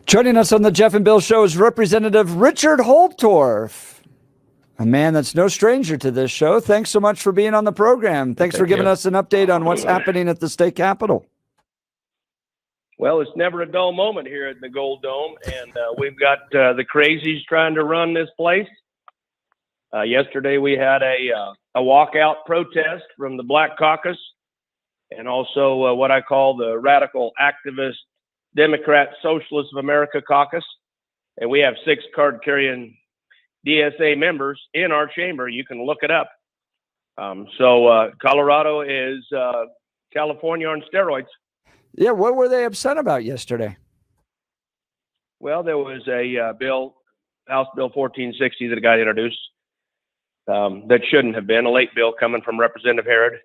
Joining us on the Jeff and Bill Show is Representative Richard Holtorf, a man that's no stranger to this show. Thanks so much for being on the program. Thanks for giving us an update on what's happening at the state capitol. Well, it's never a dull moment here at the Gold Dome, and we've got the crazies trying to run this place. Yesterday we had a walkout protest from the Black Caucus, and also what I call the Radical Activist Democrat Socialist of America Caucus, and we have 6 card-carrying DSA members in our chamber. You can look it up. Colorado is California on steroids. Yeah, what were they upset about yesterday? Well, there was a bill, House Bill 1460, that got introduced that shouldn't have been, a late bill coming from Representative Herod,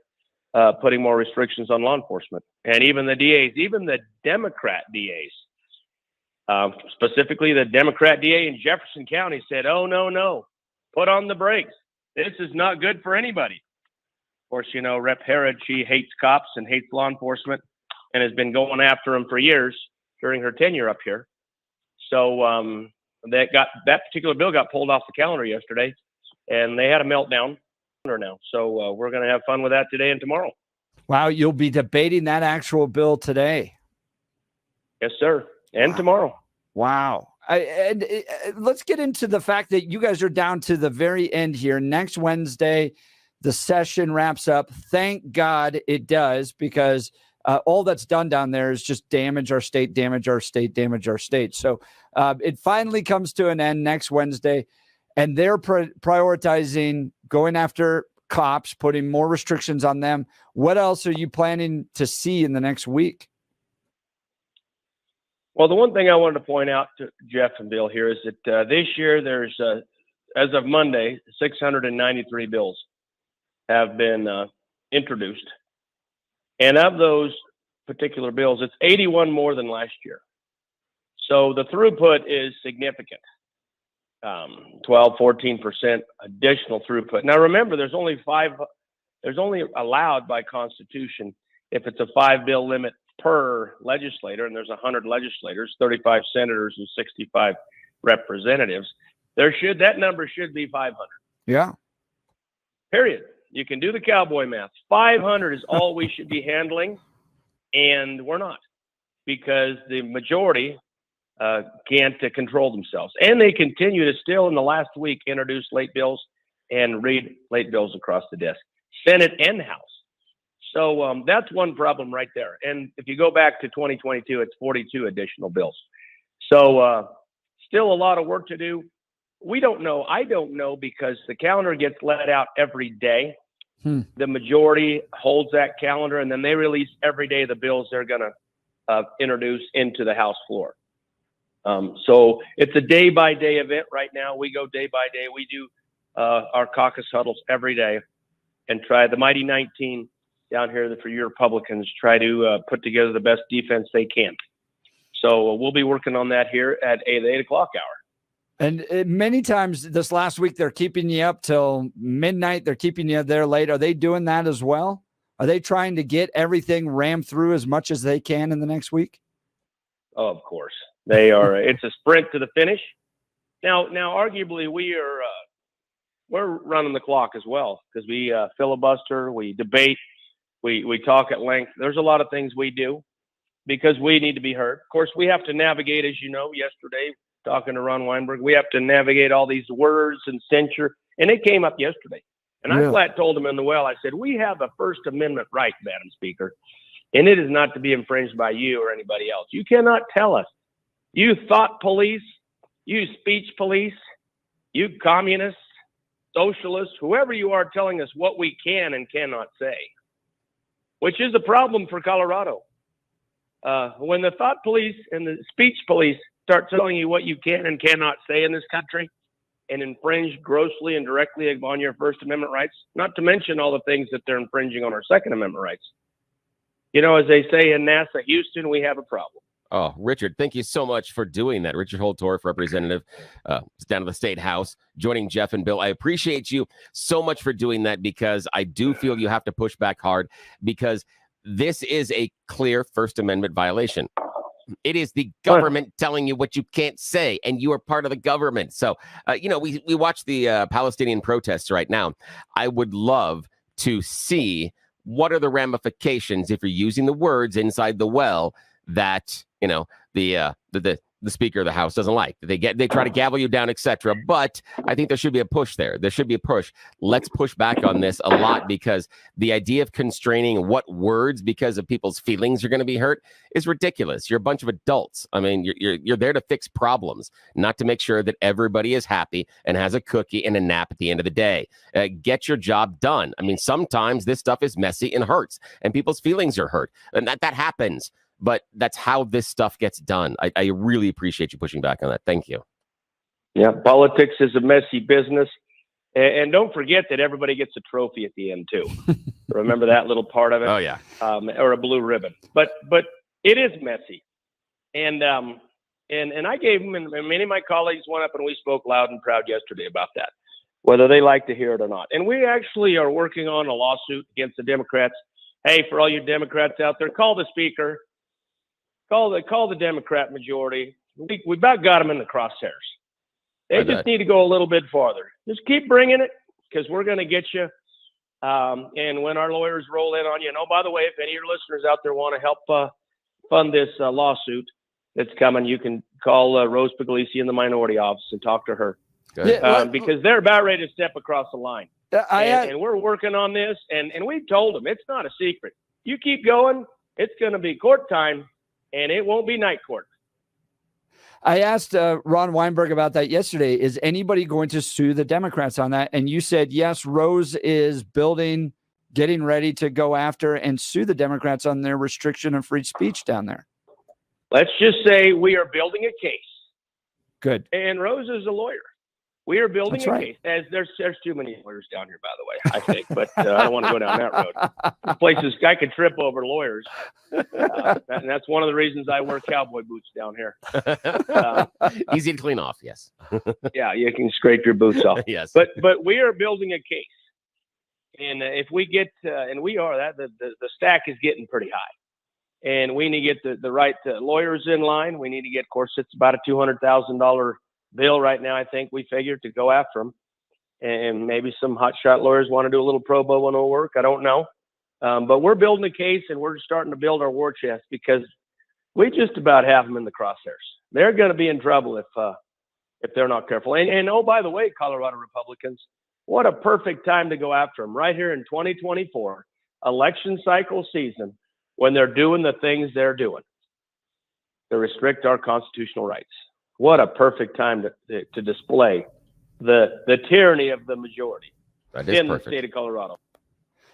putting more restrictions on law enforcement. And even the DAs, even the Democrat DAs, specifically the Democrat DA in Jefferson County said, oh, no, put on the brakes. This is not good for anybody. Of course, you know, Rep. Herod, she hates cops and hates law enforcement and has been going after them for years during her tenure up here. So that particular bill got pulled off the calendar yesterday, and they had a meltdown now. So we're going to have fun with that today and tomorrow. Wow, you'll be debating that actual bill today. Yes, sir. And tomorrow. Wow. Let's get into the fact that you guys are down to the very end here. Next Wednesday, the session wraps up. Thank God it does, because all that's done down there is just damage our state, damage our state, damage our state. So it finally comes to an end next Wednesday, and they're prioritizing going after cops, putting more restrictions on them. What else are you planning to see in the next week? Well, the one thing I wanted to point out to Jeff and Bill here is that this year there's, as of Monday, 693 bills have been introduced. And of those particular bills, it's 81 more than last year. So the throughput is significant. 12-14% additional throughput. Now remember, there's only allowed by Constitution, if it's a 5-bill limit per legislator, and there's 100 legislators, 35 senators, and 65 representatives, that number should be 500. Yeah. Period. You can do the cowboy math. 500 is all we should be handling, and we're not, because the majority can't control themselves. And they continue to still, in the last week, introduce late bills and read late bills across the desk, Senate and House. So that's one problem right there. And if you go back to 2022, it's 42 additional bills. So still a lot of work to do. We don't know. I don't know, because the calendar gets let out every day. The majority holds that calendar, and then they release every day the bills they're going to introduce into the House floor. So it's a day-by-day event right now. We go day by day. We do our caucus huddles every day and try, the Mighty 19 down here for your Republicans, try to put together the best defense they can. So we'll be working on that here at the 8 o'clock hour. And many times this last week, they're keeping you up till midnight. They're keeping you there late. Are they doing that as well? Are they trying to get everything rammed through as much as they can in the next week? Oh, of course. They are. It's a sprint to the finish. Now, arguably, we're running the clock as well, because we filibuster, we debate, we talk at length. There's a lot of things we do because we need to be heard. Of course, we have to navigate, as you know, yesterday, talking to Ron Weinberg, we have to navigate all these words and censure. And it came up yesterday. And I flat told him in the well, I said, we have a First Amendment right, Madam Speaker, and it is not to be infringed by you or anybody else. You cannot tell us, you thought police, you speech police, you communists, socialists, whoever you are, telling us what we can and cannot say, which is a problem for Colorado. When the thought police and the speech police start telling you what you can and cannot say in this country and infringe grossly and directly upon your First Amendment rights, not to mention all the things that they're infringing on our Second Amendment rights. You know, as they say in NASA Houston, we have a problem. Oh, Richard, thank you so much for doing that. Richard Holtorf, representative, down to the State House, joining Jeff and Bill. I appreciate you so much for doing that, because I do feel you have to push back hard, because this is a clear First Amendment violation. It is the government telling you what you can't say, and you are part of the government. So, we watch the Palestinian protests right now. I would love to see what are the ramifications if you're using the words inside the well that, the Speaker of the House doesn't like. They try to gavel you down, etc. But I think there should be a push there. There should be a push. Let's push back on this a lot, because the idea of constraining what words because of people's feelings are going to be hurt is ridiculous. You're a bunch of adults. I mean, you're there to fix problems, not to make sure that everybody is happy and has a cookie and a nap at the end of the day. Get your job done. I mean, sometimes this stuff is messy and hurts, and people's feelings are hurt, and that happens. But that's how this stuff gets done. I really appreciate you pushing back on that. Thank you. Yeah, politics is a messy business. And don't forget that everybody gets a trophy at the end, too. Remember that little part of it? Oh, yeah. Or a blue ribbon. But it is messy. And I gave them, and many of my colleagues went up and we spoke loud and proud yesterday about that, whether they like to hear it or not. And we actually are working on a lawsuit against the Democrats. Hey, for all you Democrats out there, call the Speaker. Call the Democrat majority. We about got them in the crosshairs. They just need to go a little bit farther. Just keep bringing it, because we're going to get you. And when our lawyers roll in on you, and by the way, if any of your listeners out there want to help fund this lawsuit that's coming, you can call Rose Puglisi in the minority office and talk to her. Because they're about ready to step across the line. And we're working on this, and we've told them it's not a secret. You keep going, it's going to be court time. And it won't be night court. I asked Ron Weinberg about that yesterday. Is anybody going to sue the Democrats on that? And you said, yes, Rose is getting ready to go after and sue the Democrats on their restriction of free speech down there. Let's just say we are building a case. Good. And Rose is a lawyer. We are building That's a case. There's too many lawyers down here, by the way, I think. But I don't want to go down that road. Places I could trip over lawyers. And that's one of the reasons I wear cowboy boots down here. Easy to clean off, yes. Yeah, you can scrape your boots off. Yes. But we are building a case. And if we get, and we are, the stack is getting pretty high. And we need to get the right lawyers in line. We need to get, of course, it's about a $200,000 bill right now, I think we figured, to go after them. And maybe some hotshot lawyers want to do a little pro bono work. I don't know. But we're building a case, and we're starting to build our war chest, because we just about have them in the crosshairs. They're going to be in trouble if they're not careful. And by the way, Colorado Republicans, what a perfect time to go after them, right here in 2024, election cycle season, when they're doing the things they're doing to restrict our constitutional rights. What a perfect time to display the tyranny of the majority in the state of Colorado.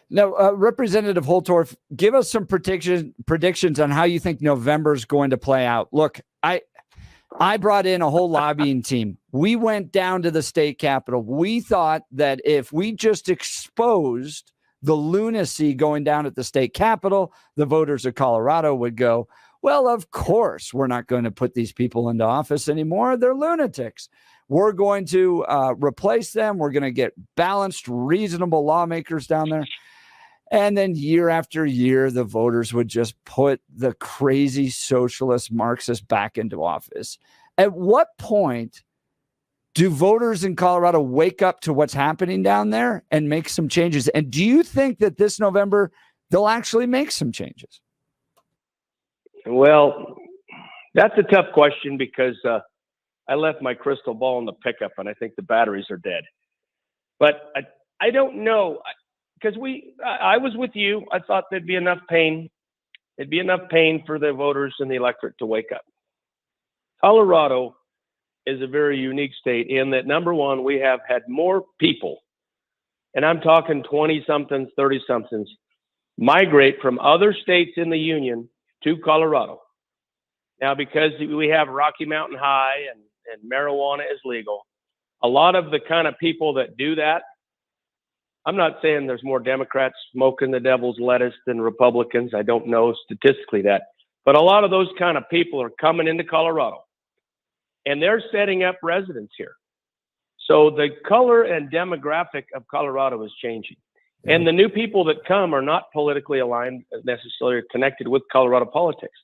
Now, Representative Holtorf, give us some predictions on how you think November is going to play out. Look, I brought in a whole lobbying team. We went down to the state capitol. We thought that if we just exposed the lunacy going down at the state capitol, the voters of Colorado would go, well, of course, we're not going to put these people into office anymore. They're lunatics. We're going to replace them. We're going to get balanced, reasonable lawmakers down there. And then year after year, the voters would just put the crazy socialist Marxists back into office. At what point do voters in Colorado wake up to what's happening down there and make some changes? And do you think that this November they'll actually make some changes? Well, that's a tough question, because I left my crystal ball in the pickup, and I think the batteries are dead. But I don't know, because I was with you. I thought there'd be enough pain. It'd be enough pain for the voters and the electorate to wake up. Colorado is a very unique state in that, number one, we have had more people, and I'm talking 20-somethings, 30-somethings, migrate from other states in the union to Colorado. Now, because we have Rocky Mountain High and marijuana is legal, a lot of the kind of people that do that, I'm not saying there's more Democrats smoking the devil's lettuce than Republicans. I don't know statistically that. But a lot of those kind of people are coming into Colorado, and they're setting up residence here. So the color and demographic of Colorado is changing. And the new people that come are not politically aligned, necessarily connected with Colorado politics.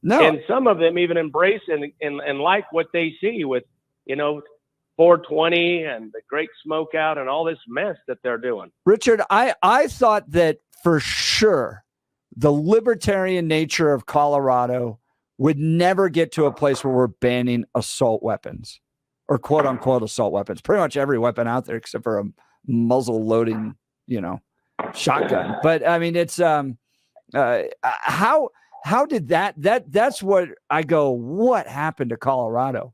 No. And some of them even embrace and like what they see with, 420 and the Great Smokeout and all this mess that they're doing. Richard, I thought that for sure the libertarian nature of Colorado would never get to a place where we're banning assault weapons or quote unquote assault weapons. Pretty much every weapon out there except for a muzzle loading, shotgun. But I mean, it's how did that's what I go, what happened to Colorado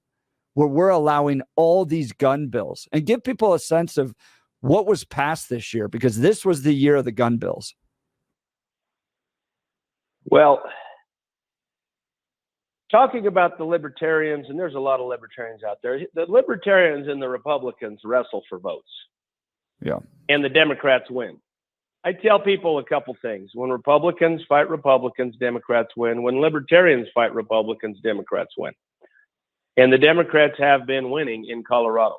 where we're allowing all these gun bills, and give people a sense of what was passed this year, because this was the year of the gun bills. Well, talking about the libertarians, and there's a lot of libertarians out there, the libertarians and the Republicans wrestle for votes. Yeah. And the Democrats win. I tell people a couple things. When Republicans fight Republicans, Democrats win. When libertarians fight Republicans, Democrats win. And the Democrats have been winning in Colorado.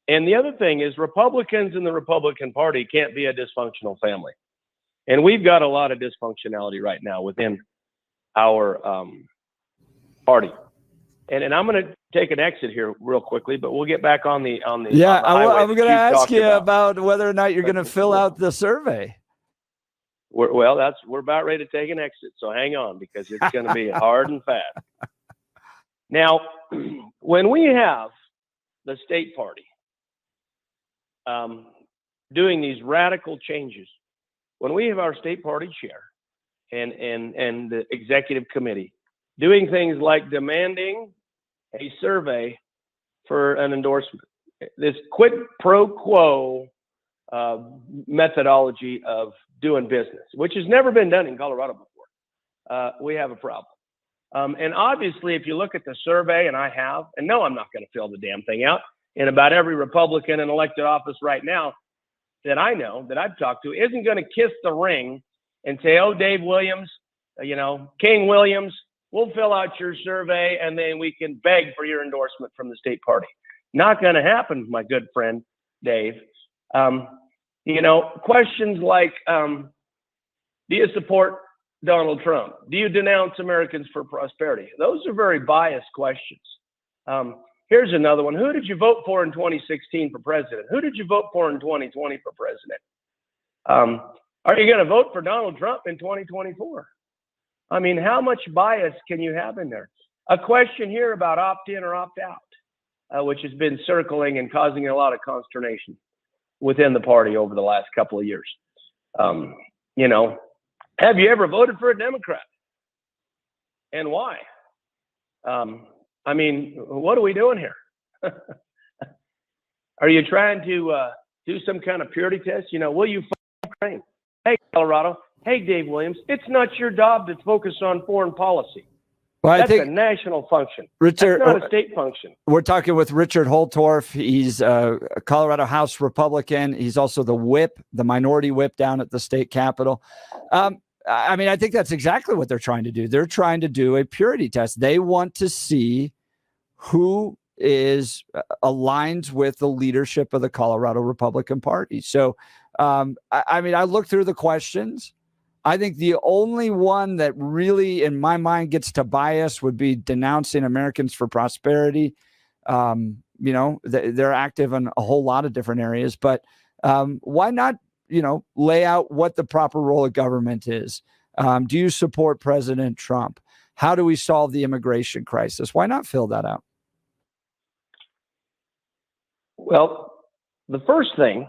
And the other thing is Republicans in the Republican Party can't be a dysfunctional family. And we've got a lot of dysfunctionality right now within our party. And I'm going to take an exit here real quickly, but we'll get back on the Yeah, I'm going to ask you about whether or not you're going to fill out the survey. We're about ready to take an exit, so hang on, because it's going to be hard and fast. Now, when we have the state party doing these radical changes, when we have our state party chair and the executive committee doing things like demanding a survey for an endorsement, this quid pro quo methodology of doing business, which has never been done in Colorado before, we have a problem. And obviously, if you look at the survey, and no, I'm not going to fill the damn thing out, and about every Republican in elected office right now that I know, that I've talked to, isn't going to kiss the ring and say, oh, Dave Williams, King Williams, we'll fill out your survey and then we can beg for your endorsement from the state party. Not going to happen, my good friend, Dave. Questions like, do you support Donald Trump? Do you denounce Americans for Prosperity? Those are very biased questions. Here's another one. Who did you vote for in 2016 for president? Who did you vote for in 2020 for president? Are you going to vote for Donald Trump in 2024? I mean, how much bias can you have in there? A question here about opt-in or opt-out, which has been circling and causing a lot of consternation within the party over the last couple of years. Have you ever voted for a Democrat? And why? What are we doing here? Are you trying to do some kind of purity test? Will you Ukraine? Hey, Colorado. Hey, Dave Williams. It's not your job to focus on foreign policy. Well, That's a national function. Richard, that's not a state function. We're talking with Richard Holtorf. He's a Colorado House Republican. He's also the whip, the minority whip down at the state capitol. I think that's exactly what they're trying to do. They're trying to do a purity test. They want to see who is aligns with the leadership of the Colorado Republican Party. So, I looked through the questions. I think the only one that really, in my mind, gets to bias would be denouncing Americans for Prosperity. They're active in a whole lot of different areas, but why not, lay out what the proper role of government is? Do you support President Trump? How do we solve the immigration crisis? Why not fill that out? Well, the first thing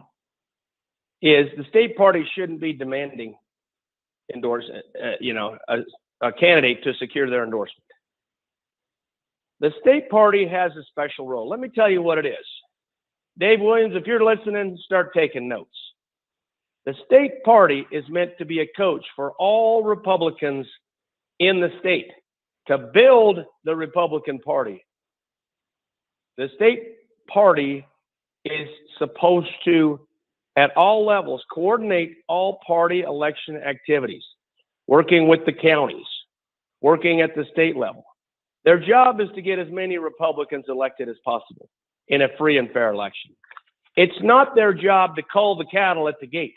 is the state party shouldn't be demanding a candidate to secure their endorsement. The state party has a special role. Let me tell you what it is. Dave Williams, if you're listening, start taking notes. The state party is meant to be a coach for all Republicans in the state to build the Republican Party. The state party is supposed to, at all levels, coordinate all party election activities, working with the counties, working at the state level. Their job is to get as many Republicans elected as possible in a free and fair election. It's not their job to cull the cattle at the gate.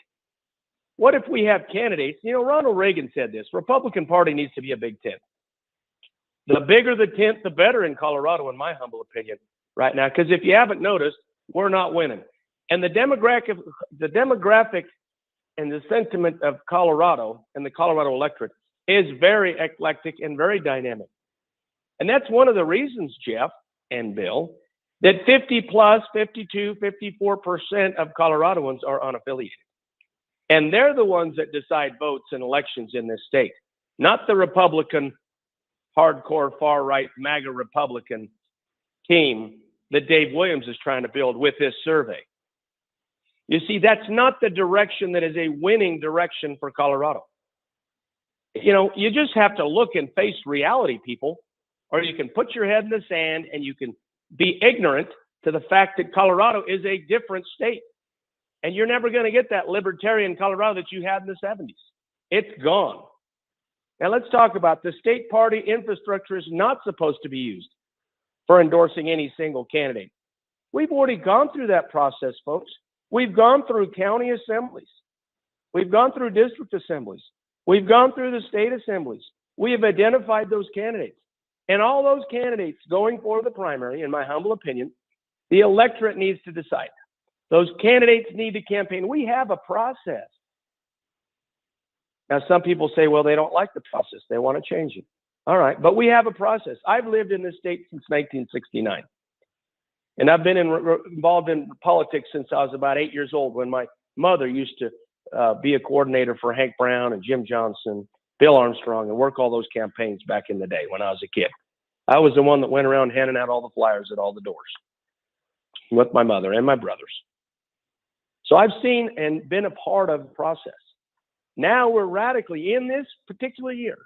What if we have candidates? Ronald Reagan said this: Republican Party needs to be a Big Ten. The bigger the tent, the better in Colorado, in my humble opinion, right now. Because if you haven't noticed, we're not winning. And the demographic and the sentiment of Colorado and the Colorado electorate is very eclectic and very dynamic. And that's one of the reasons, Jeff and Bill, that 50 plus, 52, 54% of Coloradoans are unaffiliated. And they're the ones that decide votes in elections in this state, not the Republican, hardcore, far-right, MAGA Republican team that Dave Williams is trying to build with this survey. You see, that's not the direction that is a winning direction for Colorado. You know, you just have to look and face reality, people, or you can put your head in the sand and you can be ignorant to the fact that Colorado is a different state. And you're never going to get that libertarian Colorado that you had in the 70s. It's gone. Now let's talk about the state party infrastructure is not supposed to be used for endorsing any single candidate. We've already gone through that process, folks. We've gone through county assemblies. We've gone through district assemblies. We've gone through the state assemblies. We have identified those candidates. And all those candidates going for the primary, in my humble opinion, the electorate needs to decide. Those candidates need to campaign. We have a process. Now, some people say, well, they don't like the process. They want to change it. All right, but we have a process. I've lived in this state since 1969. And I've been involved in politics since I was about 8 years old, when my mother used to be a coordinator for Hank Brown and Jim Johnson, Bill Armstrong, and work all those campaigns back in the day when I was a kid. I was the one that went around handing out all the flyers at all the doors with my mother and my brothers. So I've seen and been a part of the process. Now we're radically, in this particular year,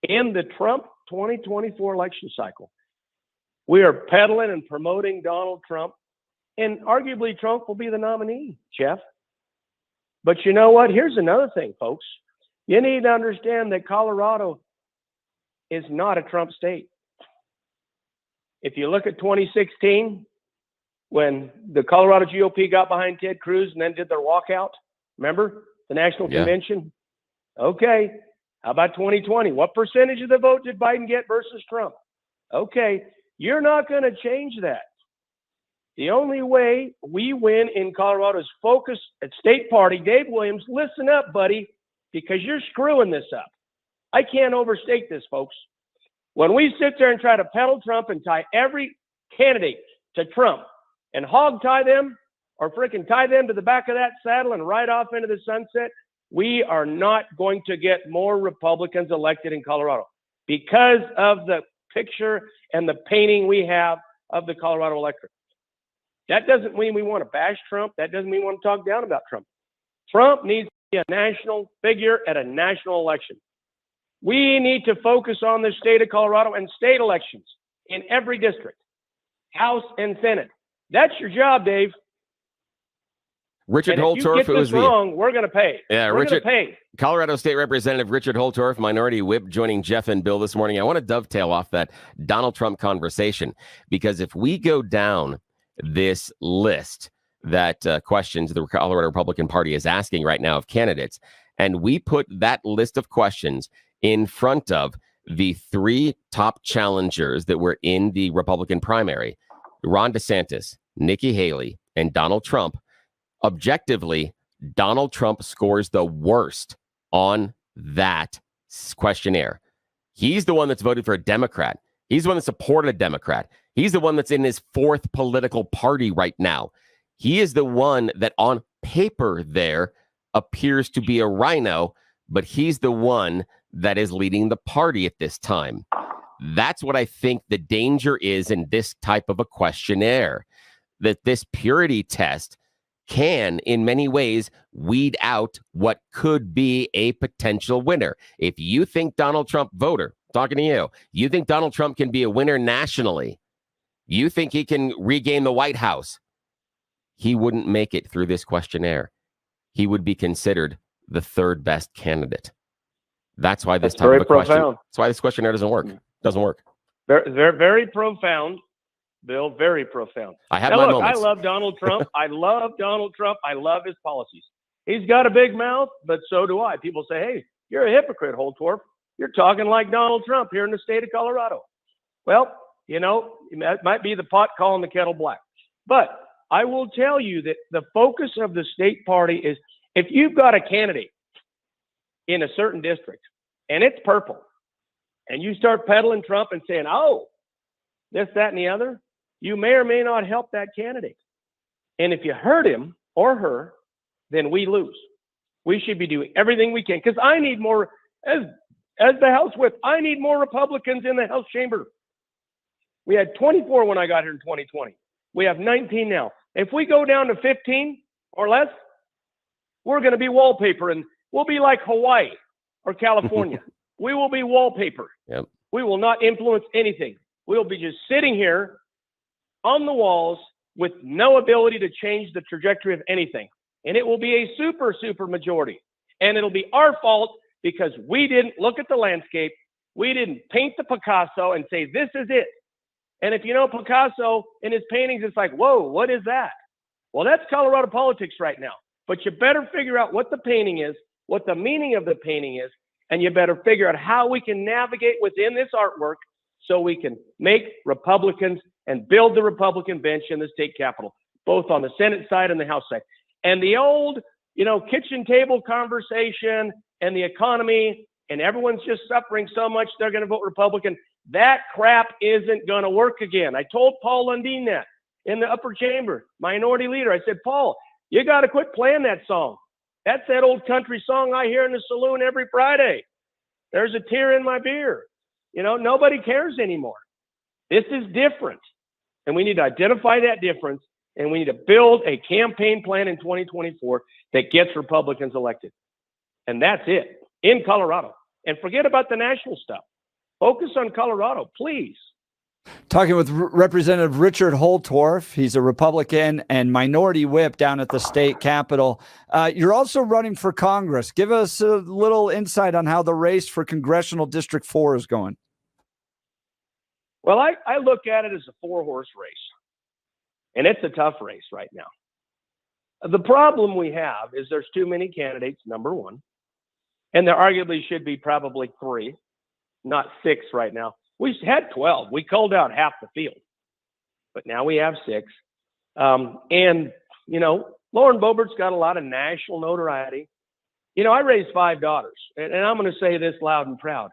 in the Trump 2024 election cycle, we are peddling and promoting Donald Trump, and arguably Trump will be the nominee, Jeff. But you know what? Here's another thing, folks. You need to understand that Colorado is not a Trump state. If you look at 2016, when the Colorado GOP got behind Ted Cruz and then did their walkout, remember the national convention? Okay. How about 2020? What percentage of the vote did Biden get versus Trump? Okay. You're not going to change that. The only way we win in Colorado is focus at state party. Dave Williams, listen up, buddy, because you're screwing this up. I can't overstate this, folks. When we sit there and try to peddle Trump and tie every candidate to Trump and hog tie them or freaking tie them to the back of that saddle and ride off into the sunset, we are not going to get more Republicans elected in Colorado because of the picture and the painting we have of the Colorado electorate. That doesn't mean we want to bash Trump. That doesn't mean we want to talk down about Trump. Trump needs to be a national figure at a national election. We need to focus on the state of Colorado and state elections in every district, House and Senate. That's your job, Dave. Richard and Holtorf, if you get this wrong, we're going to pay. Yeah, we're going to pay. Colorado State Representative Richard Holtorf, Minority Whip, joining Jeff and Bill this morning. I want to dovetail off that Donald Trump conversation, because if we go down this list that questions the Colorado Republican Party is asking right now of candidates, and we put that list of questions in front of the three top challengers that were in the Republican primary, Ron DeSantis, Nikki Haley, and Donald Trump, objectively, Donald Trump scores the worst on that questionnaire. He's the one that's voted for a Democrat. He's the one that supported a Democrat. He's the one that's in his fourth political party right now. He is the one that on paper there appears to be a rhino, but he's the one that is leading the party at this time. That's what I think the danger is in this type of a questionnaire, that this purity test can, in many ways, weed out what could be a potential winner. If you think Donald Trump voter, talking to you think Donald Trump can be a winner nationally, you think he can regain the White House, he wouldn't make it through this questionnaire. He would be considered the third best candidate. That's why this type of a question. That's why this questionnaire doesn't work. Doesn't work. Very, very profound, Bill. Very profound. I have my moments. I love Donald Trump. I love Donald Trump. I love his policies. He's got a big mouth, but so do I. People say, "Hey, you're a hypocrite, Holtorf. you're talking like Donald Trump here in the state of Colorado. Well, you know, it might be the pot calling the kettle black. But I will tell you that the focus of the state party is, if you've got a candidate in a certain district and it's purple, and you start peddling Trump and saying, oh, this, that, and the other, you may or may not help that candidate. And if you hurt him or her, then we lose. We should be doing everything we can, because I need more, as the House Whip, I need more Republicans in the House chamber. We had 24 when I got here in 2020. We have 19 now. If we go down to 15 or less, we're going to be wallpaper, and we'll be like Hawaii or California. We will be wallpaper. Yep. We will not influence anything. We'll be just sitting here on the walls with no ability to change the trajectory of anything. And it will be a super, super majority. And it'll be our fault because we didn't look at the landscape. We didn't paint the Picasso and say, this is it. And if you know Picasso in his paintings, it's like, whoa, what is that? Well, that's Colorado politics right now. But you better figure out what the painting is, what the meaning of the painting is, and you better figure out how we can navigate within this artwork so we can make Republicans and build the Republican bench in the state capitol, both on the Senate side and the House side. And the old, you know, kitchen table conversation and the economy and everyone's just suffering so much they're going to vote Republican, that crap isn't going to work again. I told Paul Lundeen that in the upper chamber, minority leader. I said, Paul, you got to quit playing that song. That's that old country song I hear in the saloon every Friday. There's a tear in my beer. You know, nobody cares anymore. This is different. And we need to identify that difference. And we need to build a campaign plan in 2024 that gets Republicans elected. And that's it in Colorado. And forget about the national stuff. Focus on Colorado, please. Talking with Representative Richard Holtorf. He's a Republican and minority whip down at the state capitol. You're also running for Congress. Give us a little insight on how the race for Congressional District 4 is going. Well, I look at it as a 4-horse race, and it's a tough race right now. The problem we have is there's too many candidates, number one, and there arguably should be probably 3, not 6 right now. We had 12. We culled out half the field, but now we have 6. And, you know, Lauren Boebert's got a lot of national notoriety. You know, I raised 5 daughters, and I'm going to say this loud and proud.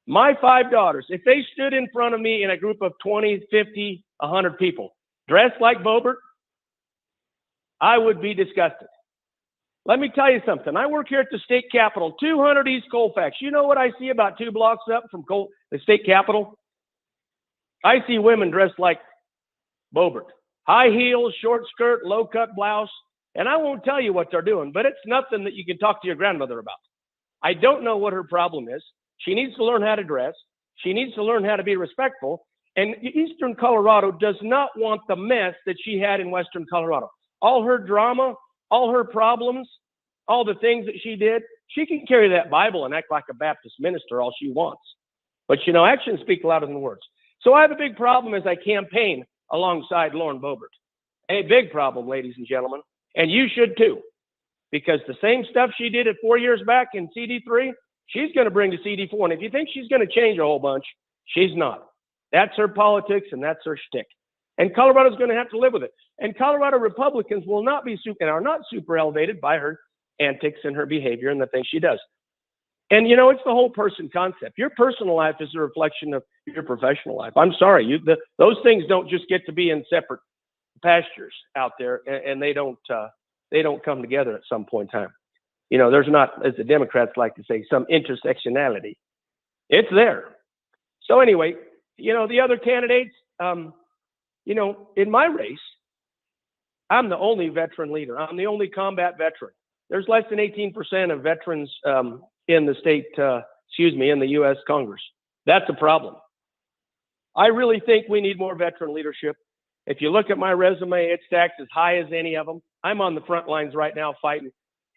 My 5 daughters, if they stood in front of me in a group of 20, 50, 100 people, dressed like Boebert, I would be disgusted. Let me tell you something. I work here at the state capitol, 200 East Colfax. You know what I see about 2 blocks up from the state capitol? I see women dressed like Boebert. High heels, short skirt, low cut blouse. And I won't tell you what they're doing, but it's nothing that you can talk to your grandmother about. I don't know what her problem is. She needs to learn how to dress. She needs to learn how to be respectful. And Eastern Colorado does not want the mess that she had in Western Colorado. All her drama, all her problems, all the things that she did, she can carry that Bible and act like a Baptist minister all she wants. But, you know, actions speak louder than words. So I have a big problem as I campaign alongside Lauren Boebert. A big problem, ladies and gentlemen. And you should too. Because the same stuff she did at 4 years back in CD3, she's going to bring to CD4. And if you think she's going to change a whole bunch, she's not. That's her politics and that's her shtick. And Colorado's going to have to live with it. And Colorado Republicans will not be and are not super elevated by her antics and her behavior and the things she does. And, you know, it's the whole person concept. Your personal life is a reflection of your professional life. I'm sorry. Those things don't just get to be in separate pastures out there, and they don't come together at some point in time. You know, there's not, as the Democrats like to say, some intersectionality. It's there. So anyway, you know, the other candidates, you know, in my race, I'm the only veteran leader. I'm the only combat veteran. There's less than 18% of veterans in the state, in the U.S. Congress. That's a problem. I really think we need more veteran leadership. If you look at my resume, it stacks as high as any of them. I'm on the front lines right now fighting.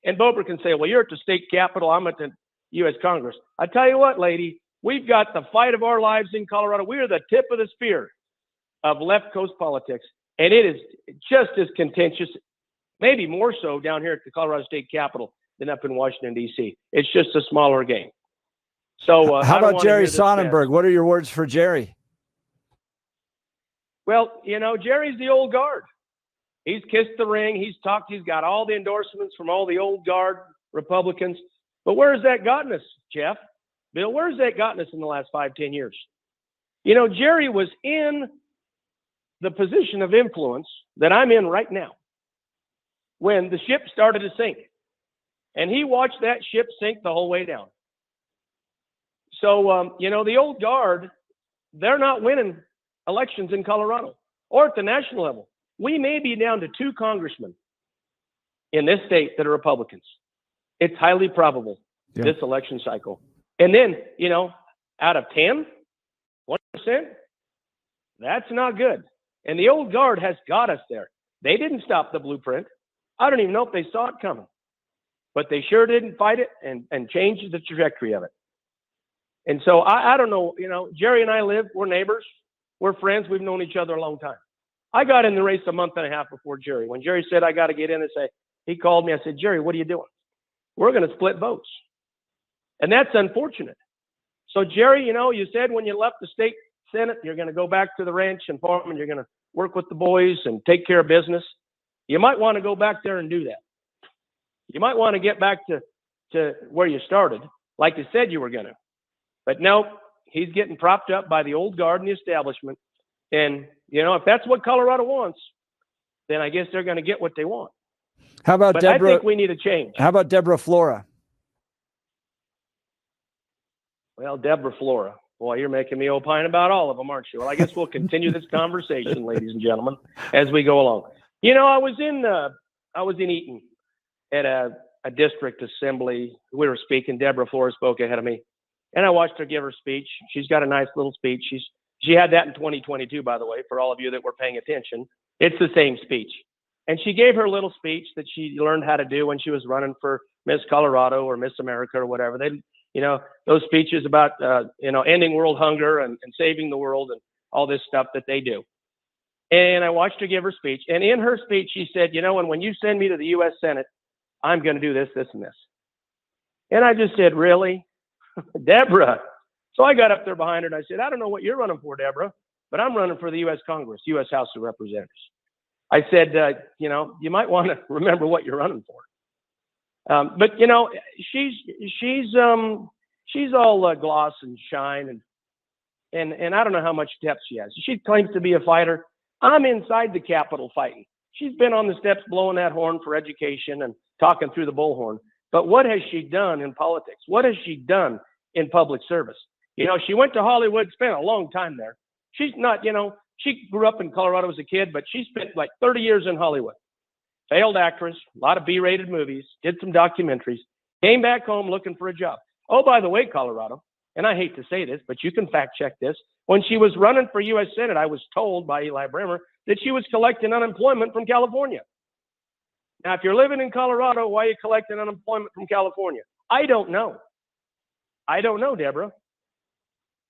And Boebert can say, well, you're at the state capitol, I'm at the U.S. Congress. I tell you what, lady, we've got the fight of our lives in Colorado. We are the tip of the spear of left coast politics. And it is just as contentious, maybe more so down here at the Colorado State Capitol than up in Washington, D.C. It's just a smaller game. So how I don't about wanna Jerry hear this Sonnenberg? mess. What are your words for Jerry? Well, Jerry's the old guard. He's kissed the ring. He's talked. He's got all the endorsements from all the old guard Republicans. But where has that gotten us, Jeff? Bill, where has that gotten us in the last 5-10 years? Jerry was in the position of influence that I'm in right now when the ship started to sink. And he watched that ship sink the whole way down. So, the old guard, they're not winning elections in Colorado or at the national level. We may be down to 2 congressmen in this state that are Republicans. It's highly probable this election cycle. And then, out of 10, 1%, that's not good. And the old guard has got us there. They didn't stop the blueprint. I don't even know if they saw it coming, but they sure didn't fight it and change the trajectory of it. And so I don't know, Jerry and I we're neighbors. We're friends. We've known each other a long time. I got in the race a month and a half before Jerry. When Jerry said, I got to get in and say, he called me. I said, Jerry, what are you doing? We're going to split votes. And that's unfortunate. So Jerry, you said when you left the state Senate, you're going to go back to the ranch and farm and you're going to work with the boys and take care of business. You might want to go back there and do that. You might want to get back to where you started, like you said you were going to. But no, he's getting propped up by the old guard and the establishment. And, if that's what Colorado wants, then I guess they're going to get what they want. How about but Deborah? I think we need a change. How about Deborah Flora? Well, Deborah Flora. Boy, you're making me opine about all of them, aren't you? Well, I guess we'll continue this conversation, ladies and gentlemen, as we go along. I was in Eaton at a district assembly. We were speaking. Deborah Flora spoke ahead of me, and I watched her give her speech. She's got a nice little speech. She had that in 2022, by the way, for all of you that were paying attention. It's the same speech. And she gave her little speech that she learned how to do when she was running for Miss Colorado or Miss America or whatever. Those speeches about, ending world hunger and saving the world and all this stuff that they do. And I watched her give her speech. And in her speech, she said, and when you send me to the U.S. Senate, I'm going to do this, this, and this. And I just said, really? Deborah. So I got up there behind her and I said, I don't know what you're running for, Deborah, but I'm running for the U.S. Congress, U.S. House of Representatives. I said, you might want to remember what you're running for. But she's all gloss and shine and I don't know how much depth she has. She claims to be a fighter. I'm inside the Capitol fighting. She's been on the steps blowing that horn for education and talking through the bullhorn. But what has she done in politics? What has she done in public service? She went to Hollywood, spent a long time there. She's not, she grew up in Colorado as a kid, but she spent like 30 years in Hollywood. Failed actress, a lot of B-rated movies, did some documentaries, came back home looking for a job. Oh, by the way, Colorado, and I hate to say this, but you can fact check this. When she was running for U.S. Senate, I was told by Eli Bremer that she was collecting unemployment from California. Now, if you're living in Colorado, why are you collecting unemployment from California? I don't know. I don't know, Deborah.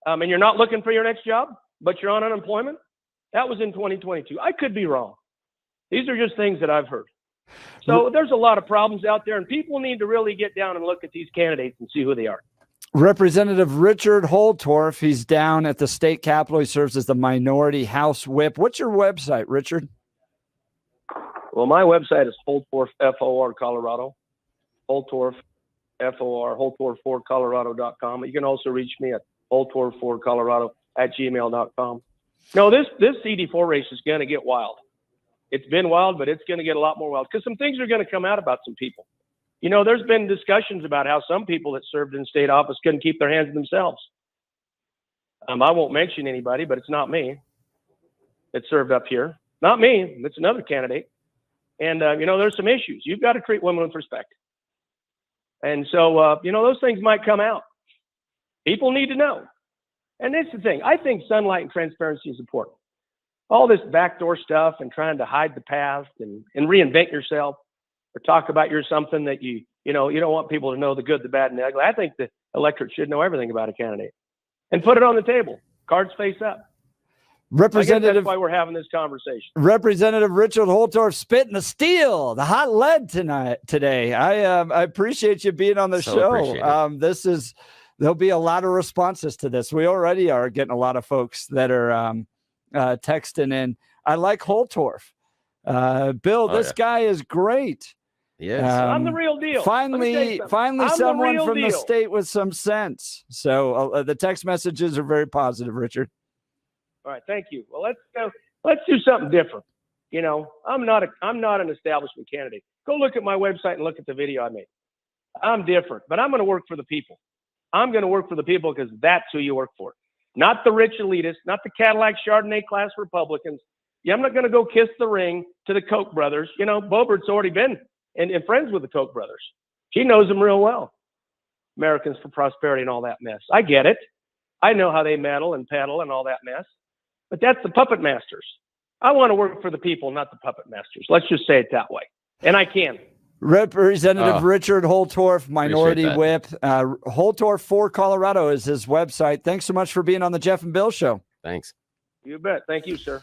And you're not looking for your next job, but you're on unemployment? That was in 2022. I could be wrong. These are just things that I've heard. So there's a lot of problems out there, and people need to really get down and look at these candidates and see who they are. Representative Richard Holtorf, he's down at the state capitol. He serves as the minority House whip. What's your website, Richard? Well, my website is Holtorf, F-O-R, Colorado. Holtorf, F-O-R, Holtorf4Colorado.com. You can also reach me at Holtorf4Colorado@gmail.com. No, this CD4 race is going to get wild. It's been wild, but it's going to get a lot more wild because some things are going to come out about some people. There's been discussions about how some people that served in state office couldn't keep their hands to themselves. I won't mention anybody, but it's not me that served up here. Not me. It's another candidate. And, there's some issues. You've got to treat women with respect. And so, those things might come out. People need to know. And that's the thing. I think sunlight and transparency is important. All this backdoor stuff and trying to hide the past and reinvent yourself or talk about you're something that you don't want people to know the good, the bad, and the ugly. I think the electorate should know everything about a candidate and put it on the table. Cards face up. Representative, that's why we're having this conversation. Representative Richard Holtorf spitting the steel, the hot lead today. I appreciate you being on the show. there'll be a lot of responses to this. We already are getting a lot of folks that are texting in. I like Holtorf. Bill, this guy is great. Yes, I'm the real deal. Finally, someone from the state with some sense. So the text messages are very positive, Richard. All right, thank you. Well, let's do something different. You know, I'm not an establishment candidate. Go look at my website and look at the video I made. I'm different, but I'm going to work for the people. I'm going to work for the people because that's who you work for. Not the rich elitists, not the Cadillac Chardonnay class Republicans. Yeah, I'm not going to go kiss the ring to the Koch brothers. You know, Boebert's already been and friends with the Koch brothers. She knows them real well. Americans for Prosperity and all that mess. I get it. I know how they meddle and peddle and all that mess. But that's the puppet masters. I want to work for the people, not the puppet masters. Let's just say it that way. And I can. Representative Richard Holtorf, Minority Whip. Holtorf for Colorado is his website. Thanks so much for being on the Jeff and Bill Show. Thanks. You bet. Thank you, sir.